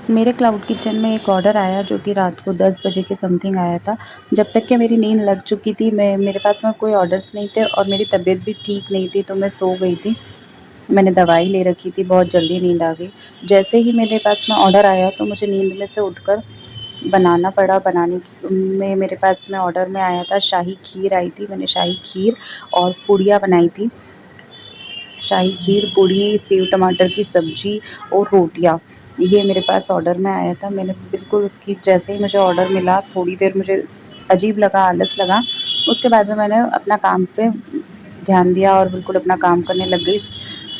मेरे cloud kitchen में एक ऑर्डर आया जो कि रात को 10 बजे के समथिंग आया था। जब तक कि मेरी नींद लग चुकी थी, मेरे पास में कोई ऑर्डर्स नहीं थे और मेरी तबीयत भी ठीक नहीं थी, तो मैं सो गई थी। मैंने दवाई ले रखी थी, बहुत जल्दी नींद आ गई। जैसे ही मेरे पास में ऑर्डर आया तो मुझे नींद में से उठकर बनाना पड़ा। बनाने की में मेरे पास में ऑर्डर में आया था, शाही खीर आई थी। मैंने शाही खीर और पूड़ियाँ बनाई थी। शाही खीर, पूड़ी, सेव टमाटर की सब्ज़ी और रोटियाँ, ये मेरे पास ऑर्डर में आया था। मैंने बिल्कुल उसकी जैसे ही मुझे ऑर्डर मिला, थोड़ी देर मुझे अजीब लगा, आलस लगा। उसके बाद में मैंने अपना काम पे ध्यान दिया और बिल्कुल अपना काम करने लग गई।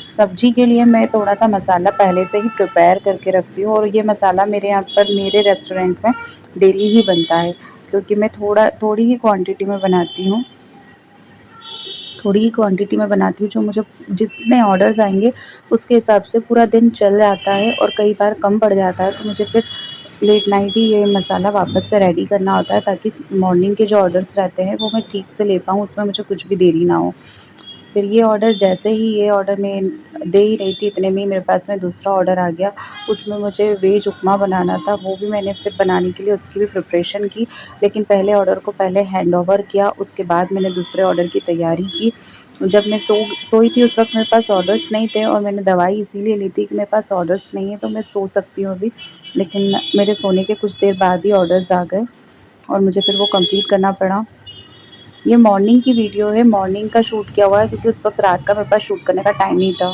सब्ज़ी के लिए मैं थोड़ा-सा मसाला पहले से ही प्रिपेयर करके रखती हूँ और ये मसाला मेरे यहाँ पर मेरे रेस्टोरेंट में डेली ही बनता है, क्योंकि मैं थोड़ी ही क्वांटिटी में बनाती हूँ। थोड़ी ही क्वांटिटी में बनाती हूँ, जो मुझे जितने ऑर्डर्स आएँगे उसके हिसाब से पूरा दिन चल जाता है और कई बार कम पड़ जाता है, तो मुझे फिर लेट नाइट ही ये मसाला वापस से रेडी करना होता है, ताकि मॉर्निंग के जो ऑर्डर्स रहते हैं वो मैं ठीक से ले पाऊँ, उसमें मुझे कुछ भी देरी ना हो। फिर ये ऑर्डर मैं दे ही रही थी, इतने में ही मेरे पास में दूसरा ऑर्डर आ गया। उसमें मुझे वेज उपमा बनाना था, वो भी मैंने फिर बनाने के लिए उसकी भी प्रिपरेशन की। लेकिन पहले ऑर्डर को पहले हैंडओवर किया, उसके बाद मैंने दूसरे ऑर्डर की तैयारी की। जब मैं सोई थी उस वक़्त मेरे पास ऑर्डर्स नहीं थे और मैंने दवाई इसीलिए ली थी कि मेरे पास ऑर्डर्स नहीं है, तो मैं सो सकती हूँ अभी। लेकिन मेरे सोने के कुछ देर बाद ही ऑर्डर्स आ गए और मुझे फिर वो कंप्लीट करना पड़ा। ये मॉर्निंग की वीडियो है, मॉर्निंग का शूट किया हुआ है, क्योंकि उस वक़्त रात का मेरे पास शूट करने का टाइम नहीं था।